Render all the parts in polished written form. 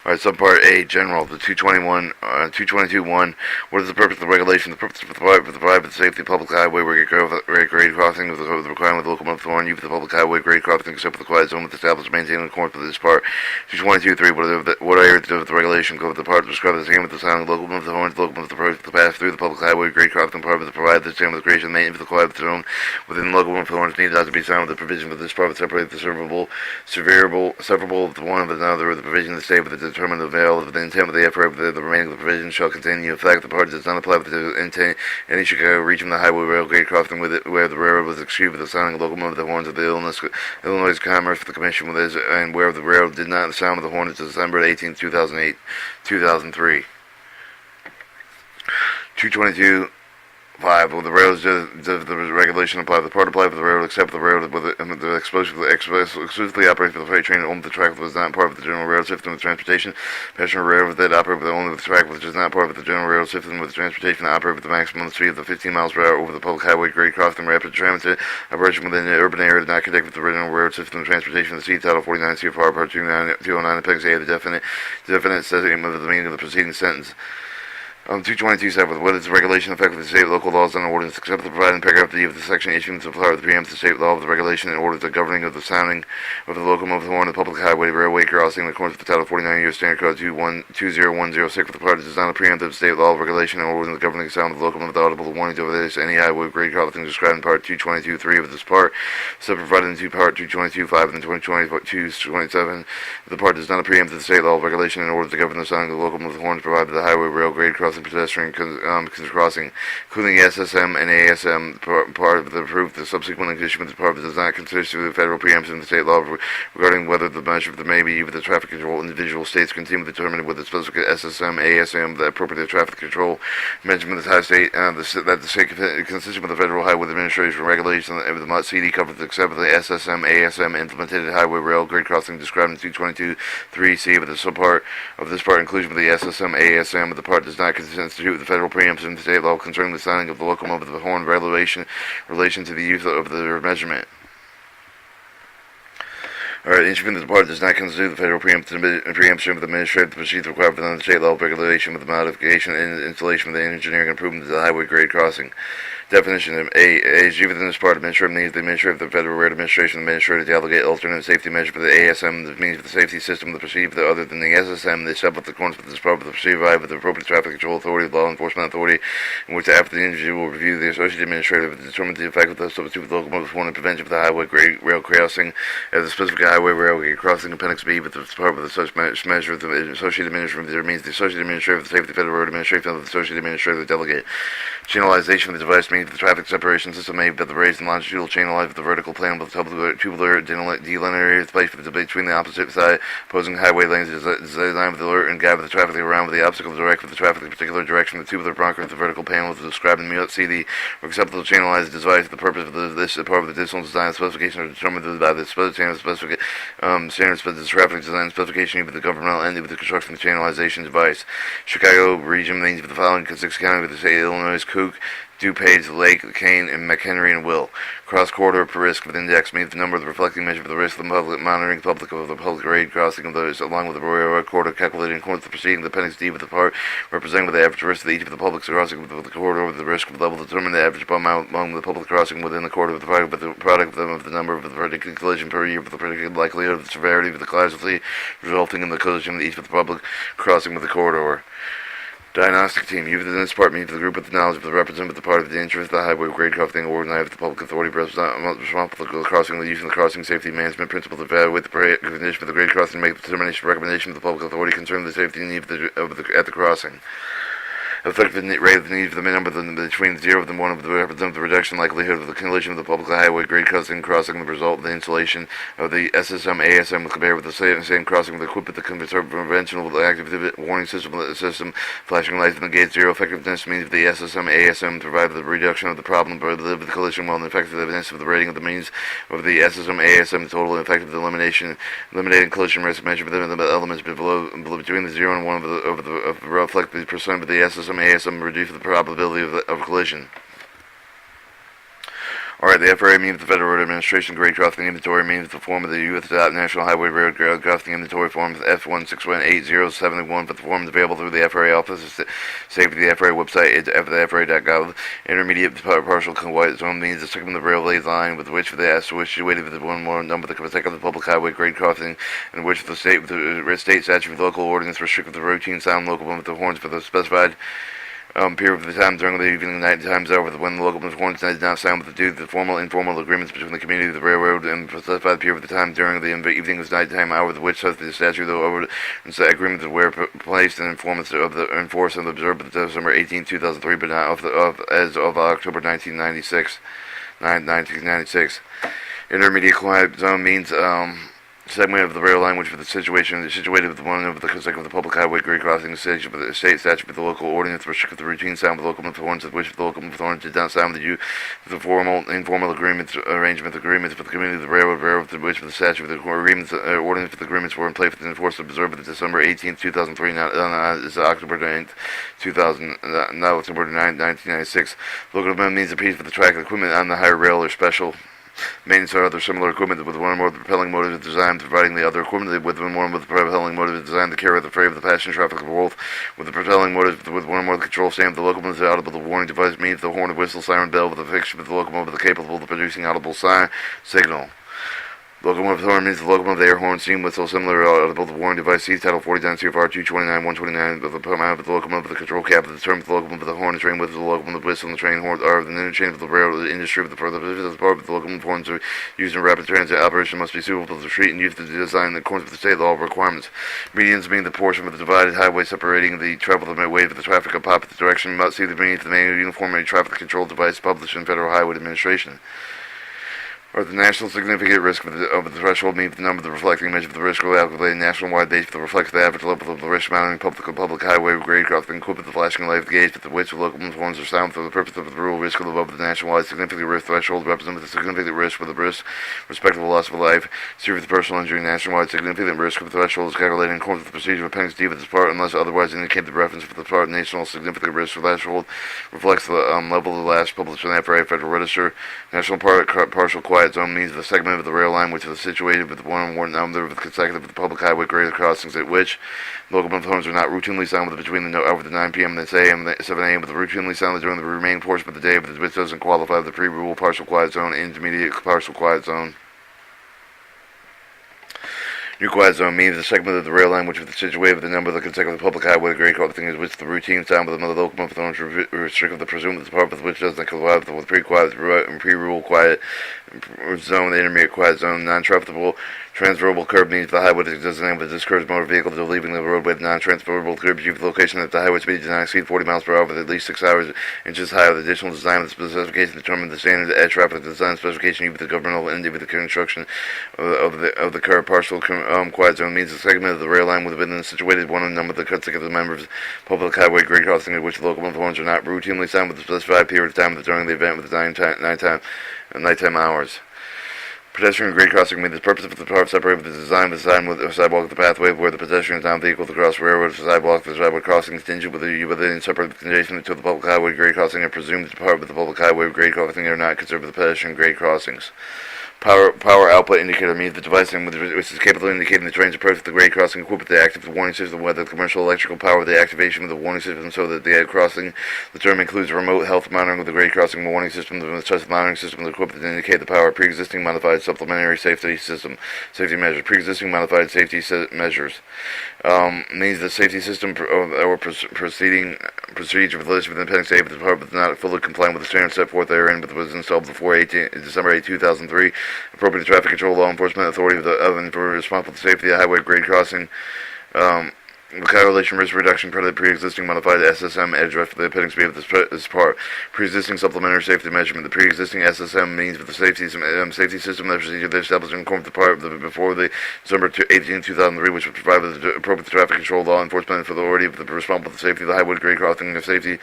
Alright, subpart A, general, the 222-1. What is the purpose of the regulation? The purpose of the private safety public highway grade crossing of the requirement of the locomotive horn, use of the public highway grade crossing except for the quiet zone with established maintaining in accordance with this part. 222-3, what areas of the regulation cover the part described as the same with the sound of the locomotive horns, the locomotive approach to pass through the public highway grade crossing part of the provide the same with the creation of maintenance of the quiet zone within the locomotive horns needed not to be sound with the provision of this part would separate the severable of the one of another with the provision of the state with the determine the veil of the intent of the effort of the remaining of the provision shall continue. In fact, the part does not apply with the intent any Chicago region of the highway railroad crossing with it, where the railroad was achieved with the sounding of locomotive the horns of the Illinois Commerce for the Commission with this, and where the railroad did not sound of the horns until December 18, 2003. 222. 5. Well, the railroads the regulation apply the part apply for the railroad except the railroad with the exclusively operates for the freight train and only the track that was not part of the general railroad system with transportation. Passenger railroad that operate with only with the track which is not part of the general railroad system with transportation that operate with the maximum speed of the 15 miles per hour over the public highway grade crossing rapid transit operation within the urban area not connected with the original railroad system of transportation. The C Title 49 CFR Part 209 Appendix A the definite says the meaning of the preceding sentence. 222.7. What is the regulation effect with the state, local laws, and ordinance, except the provided in paragraph D of the section issuing the supply of the preemptive state law of the regulation and orders the governing of the sounding of the locomotive horn of the public highway, railway crossing, in accordance with the Title 49 U.S. Standard Code 20106 for the part does not a preemptive state law of regulation and orders the governing sound of the locomotive audible warnings over this any highway grade crossing described in Part 222.3 of this part, so provided in Part 222.5 and 222.27. The part does not a preemptive state law of regulation and orders the governing sound of the locomotive horns provided by the highway rail grade crossing pedestrian crossing, including SSM and ASM, part of the proof. The subsequent condition part does not consider the federal preemption of the state law regarding whether the measure of the may be with the traffic control. Individual states continue to determine with the specific SSM, ASM, the appropriate traffic control mentioned with the high state, that the state consistent with the federal highway administration regulation of the CD covers except for the SSM, ASM implemented highway rail grade crossing described in 222.3C with the subpart of this part inclusion of the SSM, ASM, but the part does not constitute with the federal preemption of the state law concerning the sounding of the locomotive of the horn relation to the use of the measurement. Alright, instrument of the part does not constitute the federal preemption of the administrative procedure required within the state law regulation with the modification and installation of the engineering improvement of the highway grade crossing. Definition of A is within this part administrative needs the administrative of the Federal Railroad Administration administrative to delegate alternate safety measure for the ASM the means of the safety system of the procedure other than the SSM they set up the corners with this part of the procedure with the appropriate traffic control authority law enforcement authority in which after the individual review the associate administrative determine the effect of the substitute with locomotive horn and prevention of the highway grade rail crossing as the specific highway rail grade crossing appendix B with the part of the such measure of the associate administrative there means the associate administrative of the safety Federal Railroad Administration of the associate administrative delegate channelization of the device means the traffic separation system made by the raised and longitudinal channel with the vertical plane with the tubular delineated space between the opposite side opposing highway lanes is designed with the alert and guide with the traffic around with the obstacle direct with the traffic in a particular direction. The tubular bronco with the vertical panel is described in the CD or acceptable channelized device. The purpose of this part of the additional design specification are determined by the standard specific traffic design specification with the governmental entity with the construction of the channelization device. Chicago region means with the following 6 counties with the state of Illinois, Cook, DuPage, Lake, Kane, and McHenry and Will. Cross-corridor per risk with index means the number of the reflecting measure for the risk of the public monitoring public of the public grade crossing of those along with the railroad corridor calculated in accordance with the proceeding the appendix D with the part representing with the average risk of each of the public crossing with the corridor with the risk of the level determine the average amount among the public crossing within the corridor with the product of the number of the particular collision per year with the particular likelihood of the severity of the casualty resulting in the collision with each of the public crossing with the corridor. Diagnostic team. You within this part means the group with the knowledge of the representative of the part of the interest of the highway grade crossing organized with the public authority responsible for the crossing the use of the crossing safety management principles to evaluate the condition for the grade crossing and make the determination recommendation of the public authority concerning the safety need at the crossing. Effective rate of the need for the number between 0 and 1 of the representative the reduction likelihood of the collision of the public highway grade crossing the result of the installation of the SSM ASM compared with the same crossing with equipped with the conventional active warning system flashing lights and the gate 0 effectiveness means the SSM ASM provide the reduction of the problem but the collision while the effectiveness of the rating of the means of the SSM ASM the total effective eliminating collision risk measured within the elements below between the 0 and 1 of reflect the percent of the SSM ASM reduce the probability of collision. Alright, the FRA means the Federal Road Administration grade crossing inventory means the form of the U.S. National Highway Road grade crossing inventory form F1618071 for the forms available through the FRA office is saved to the FRA website at FRA.gov. Intermediate partial quiet zone means the segment of the railway line with which the situated with one more number the consecutive public highway grade crossing in which the state statute with local ordinance restricted the routine sound locomotive with the horns for the specified period of the time during the evening and night times over when the locomotive horns did not sound with due to the formal and informal agreements between the community of the railroad and specified period of the time during the evening and night time hour which such the statute over and agreements were placed and enforced and observed of December 18, 2003, but not as of October 1996. Intermediate quiet zone means segment of the rail line which for the situation is situated with one of the consecutive public highway grade crossing stage of the state statute with the local ordinance restricted the routine sound of the locomotive horns of which the locomotive horns did not sound the formal informal agreements with the community of the railroad to which the statute with the agreements ordinance with the agreements were in place and enforced observed of December 18th 2003 not is October 9th 1996. Locomotive means a piece of the track equipment on the higher rail or special maintenance or other similar equipment with one or more propelling motive designed, providing the other equipment with one or more propelling motive designed to carry the freight of the passenger traffic of both with the propelling motive with one or more control stamp. The locomotive audible the warning device means the horn, whistle, siren, bell with a fixture with the locomotive capable of producing audible signal. Locomotive horn means the locomotive air horn, steam whistle, similar audible the warning device. See Title 49 CFR 229-129 of the amount of the locomotive, the control cap, the term of the locomotive, the horn, the train whistle, the locomotive whistle, and the train horn are the interchange of the railroad industry with the further the part of the locomotive horns are used in rapid transit operation must be suitable to the street and used to design in accordance with the state law requirements. Medians being the portion of the divided highway separating the travel of the way of the traffic of opposite direction must see the beneath the manual uniform traffic control device published in Federal Highway Administration. Or the national significant risk of the threshold means the number of the reflecting measure of the risk will calculate nationwide base for the reflects the average level of the risk mounting public highway grade crossing equipped with the flashing light of the gauge with the which the locomotive horns are sound for the purpose of the rule risk above the nationwide significant risk threshold represents the significant risk for the risk respective loss of life, serious personal injury. Nationwide significant risk of the threshold is calculated in accordance with the procedure of Appendix D of this part unless otherwise indicated. The reference for the part national significant risk threshold reflects the level of the last published in the FRA Federal Register. National partial quiet zone means the segment of the rail line which is situated with one or more number of consecutive with the public highway grade crossings at which locomotive horns are not routinely sounded between the hours of 9 p.m. and 6 a.m. and 7 a.m. but routinely sounded during the remaining portion of the day, but which doesn't qualify for the pre-rule partial quiet zone, intermediate partial quiet zone. New quiet zone means the segment of the rail line which is situated with the number of the consecutive public highway grade crossing is which the routine sound with another locomotive horns restricted the presumed part with which doesn't comply with pre-quiet and pre-rule quiet zone, the intermediate quiet zone. Non-transferable transferable curb means the highway is designated with discouraged motor vehicles are leaving the roadway. The non-transferable curb is the location that the highway speed does not exceed 40 miles per hour with at least 6 hours inches high. The additional design of the specification determine the standard air traffic design specification used with the governmental entity with the construction of the curb. Partial quiet zone means the segment of the rail line within situated one of the number of the consecutive members public highway grade crossing at which the locomotive horns are not routinely sound with a specified period of time during the event with the nighttime hours. Pedestrian grade crossing means the purpose of the part separated with the design of the sidewalk, the pathway where the pedestrian is non-vehicle to cross railroad sidewalk. The sidewalk crossing is tinged within separate condition until the public highway grade crossing are presumed to part with the public highway grade crossing are not considered the pedestrian grade crossings. Power output indicator means the device which is capable of indicating the train's approach to the grade crossing equipped with the active warning system, whether commercial electrical power, the activation of the warning system so that the crossing. The term includes remote health monitoring of the grade crossing warning system. The such monitoring system is equipped to indicate the power. Pre-existing modified supplementary safety measures. Pre-existing modified safety measures means the safety system or procedure listed within Appendix A of the Department is not fully compliant with the standards set forth therein, but was installed before December 8, 2003. Appropriate traffic control law enforcement authority of responsible for safety of highway grade crossing. The calculation risk reduction per the pre-existing modified SSM address for the Appendix B of this part. Pre-existing supplementary safety measurement. The pre-existing SSM means for the safety system that procedure that established in accordance with the part before the December 18, 2003, which would provide the appropriate traffic control law enforcement authority of the responsible for the safety of the highway grade crossing of safety.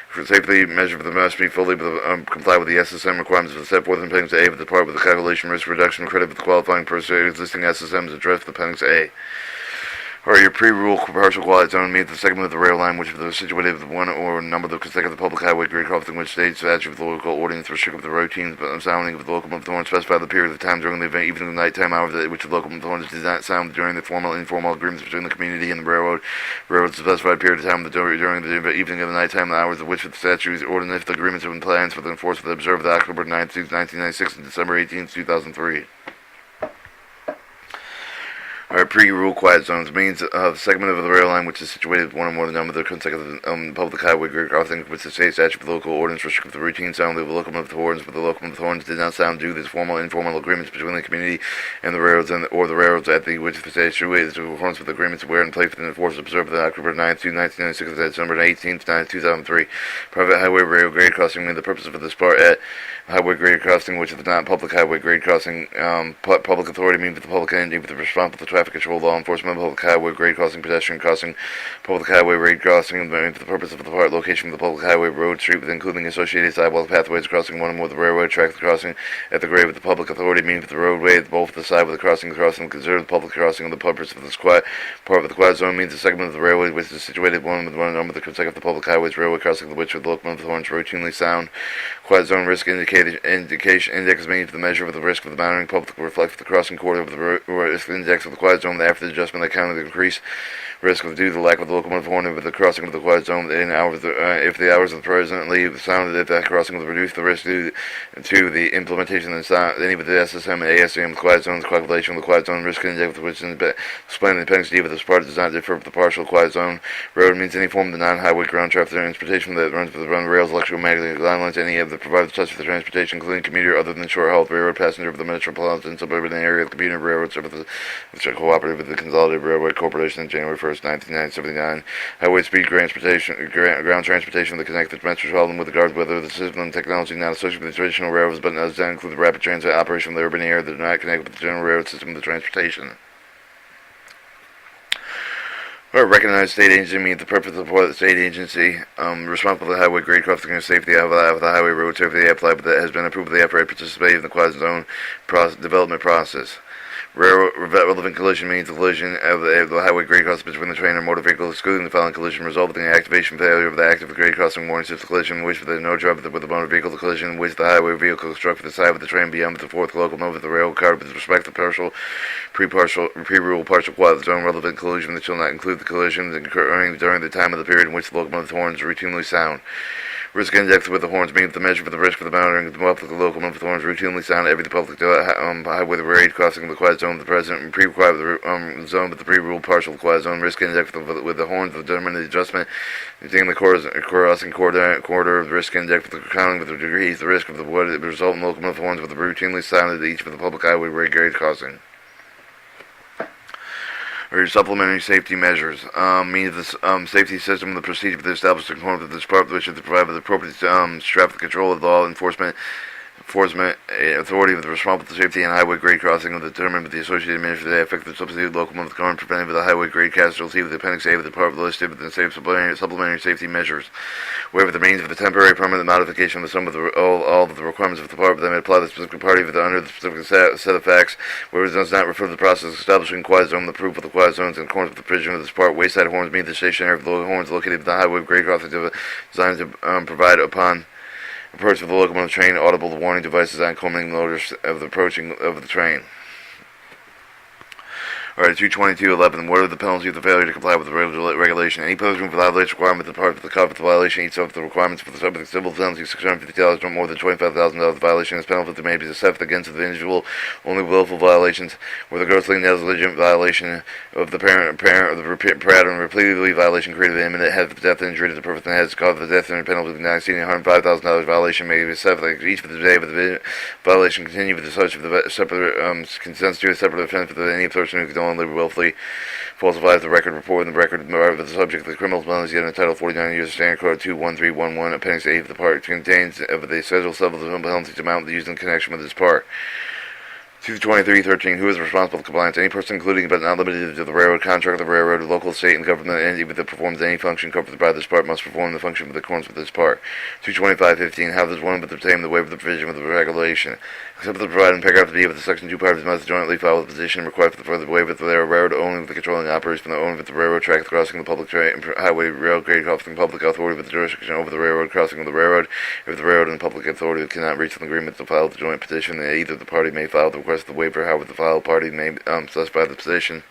For safety measure for the must be fully comply with the SSM requirements of set forth in Appendix A of the part with the calculation risk reduction credit with the qualifying per existing SSMs addressed with Appendix A. Or your pre-rule partial quiet zone means the segment of the rail line which is situated with one or a number of consecutive public highway grade crossing which state statute of the local ordinance restrict the routine sounding of the locomotive horn specify the period of time during the event, even in the nighttime hours at which the locomotive horn does not sound during the formal and informal agreements between the community and the railroad. Railroad's specified period of time during the evening of the nighttime hours of which the statutes ordinance if the agreements have been plans for the enforcement observed October 9th, 1996 and December 18th, 2003. Our pre-rule quiet zones means a segment of the rail line which is situated with one or more than number of consecutive public highway grade crossings which the state statute of the local ordinance restrict the routine sound of the locomotive horns, but the locomotive horns did not sound due to formal and informal agreements between the community and the railroads or the railroads at the which the statute is in conformance with agreements were in place within the force observed the October 9th, 1996 and December 18th, 2003. Private highway rail grade crossing means the purpose of this part at highway grade crossing which is not public highway grade crossing. Public authority means the public entity with the responsible for traffic control, law enforcement, public highway grade crossing, pedestrian crossing, public highway grade crossing for the purpose of the part location of the public highway road street with including associated sidewalk pathways crossing one or more of the railroad tracks. The crossing at the grade with the public authority means the roadway both the side with the crossing considered the public crossing of the purpose of the quiet part of the quiet zone means the segment of the railway which is situated one with one number of the consecutive public highways railway crossing the which with the locomotive horns routinely sound. Quiet zone risk indication index means the measure of the risk of the boundary public reflects the crossing quarter of the risk index of the quiet zone after the adjustment that counted the increased risk of due to the lack of the locomotive horn with the crossing of the quiet zone in hours if the hours of the presently sounded if that crossing will reduce the risk due to the implementation of any of the SSM and ASM quiet zones calculation of the quiet zone risk index which is explained in appendix D of this part does not differ from the partial quiet zone. Road means any form of the non-highway ground traffic transportation that runs with the run rails, electromagnetic line lines, any of the provided such for the transportation including commuter other than short haul railroad passenger of the metropolitan suburban area commuter railroad service which are cooperative with the Consolidated Railway Corporation on January 1st, 1979. Highway speed ground transportation of the connected metropolitan with regard to whether the system and technology not associated with the traditional railroads but does not include the rapid transit operation of the urban area that are not connected with the general railroad system of the transportation. Or recognized state agency means the purpose of the state agency responsible for the highway grade crossing and safety of the highway road safety applied that has been approved by the FRA participating in the quiet zone development process. Relevant collision means the collision of the highway grade crossing between the train or motor vehicle, excluding the following collision, resulting in the activation failure of the active grade crossing warning system collision, in which there is no driver with the motor vehicle, the collision in which the highway vehicle struck with the side of the train beyond the fourth locomotive of the rail car with respect to pre-rule partial quiet zone. Relevant collision that shall not include the collisions occurring during the time of the period in which the locomotive horns routinely sound. Risk index with the horns means the measure for the risk of the boundary of the public locomotive horns routinely sound every public highway the grade crossing the quiet zone of the present and pre-quiet zone with the pre-rule partial quiet zone. Risk index with the horns determine the adjustment using the crossing quarter of the risk index with the counting with the degrees the risk of the wood result in locomotive horns with the routinely sounded each of the public highway grade crossing. Or supplementary safety measures means the safety system of the procedure for the established component of this part which is to provide the appropriate traffic control of the law enforcement authority with responsible for safety and highway grade crossing of determined with the associated measures that affect the substitute locomotive car and prevented with the highway grade casualty with the appendix A of the part of the listed with the supplementary safety measures. Wherever the means of the temporary permanent modification of the sum of all of the requirements of the part of them apply the specific party under the specific set of facts, where it does not refer to the process of establishing quiet zone, the proof of the quiet zones in accordance with the provision of this part. Wayside horns mean the stationary of the horns located at the highway grade crossing designed to provide upon approach of the locomotive train audible warning devices on coming notice of the approaching of the train. Alright, 222.11. What are the penalties of the failure to comply with the regulation? Any punishment for violation requirement of the part of the cover the violation each of the requirements for the subject civil penalty $650 or more than $25,000. The violation is penalty may be assessed against the individual only willful violations where the grossly negligent violation of the parent of the pattern repeatedly violation created an imminent head of death injury to the person that has caused the death and penalty not exceeding $105,000 violation may be assessed each of the day of the violation continue with the such of the separate consents to a separate offense for any person who can only willfully falsifies the record report and the record of the subject of the criminal penalties yet in Title 49 U.S. Standard Code 21311 Appendix A of the part contains of the schedule of the penalties amount used in connection with this part. 22313. Who is responsible for compliance? Any person, including but not limited to the railroad contract, the railroad, local, state, and government entity that performs any function covered by this part must perform the function with accordance with this part. 22515. How does one but obtain the waiver of the provision of the regulation? Except for the provided in paragraph B of the section 2 parties must jointly file the position required for the further waiver of the railroad owning with the controlling operation from the owner of the railroad track crossing the public highway rail grade crossing public authority with the jurisdiction over the railroad crossing of the railroad. If the railroad and the public authority cannot reach an agreement to file the joint petition, either the party may file the request of the waiver. However, the filed party may specify the position.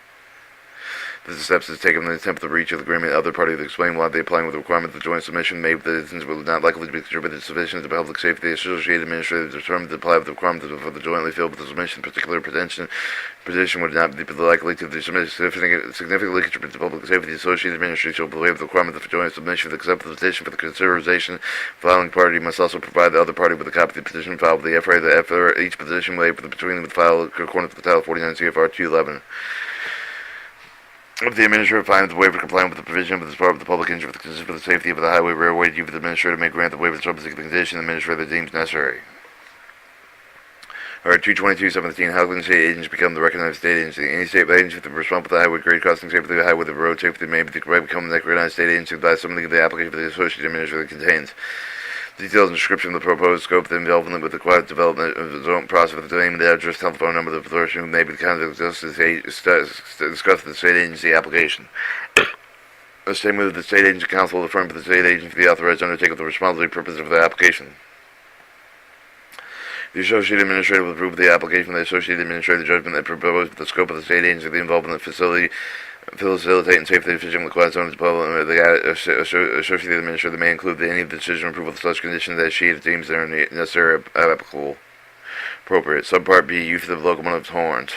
The steps is taken in the attempt to reach an agreement. The other party to explain why they applying with the requirement of the joint submission made with the instance will not likely to be contributed sufficient to public safety. The associated administrator determined to apply with the requirement for the jointly filled with the submission. Particular petition would not be likely to significantly contribute to public safety. The associated administrator shall waive the requirement for joint submission. With accept the petition for the consideration. Filing party must also provide the other party with a copy of the petition filed with the FRA. Each petition waived between them with file according to the Title 49 CFR 211. If the administrator finds the waiver compliant with the provision of this part of the public interest for the safety of the highway railway, the administrator may grant the waiver subject to the condition the administrator deems necessary. Alright, 22217. How can state agents become the recognized state agency? Any state agency that responsible for the highway grade crossing safety of the highway, the road safety may become the recognized state agency by something of the application for the associated administrator contains. Details and description of the proposed scope, the involvement with the quiet development of the zone process, with the name, the address, telephone number of the person who may be contacted to discuss the state agency application. A statement of the state agency council will affirm for the state agency the authorized undertake of the responsibility purpose of the application. The associated administrator will approve the application. The associated administrator judgment that proposed the scope of the state agency, the involvement of the facility. Facilitate and safely efficient with quiet zones development. The associated administrator may include any of the decision approval of such conditions as she deems are necessary, applicable, appropriate. Subpart B. Use of locomotive horns.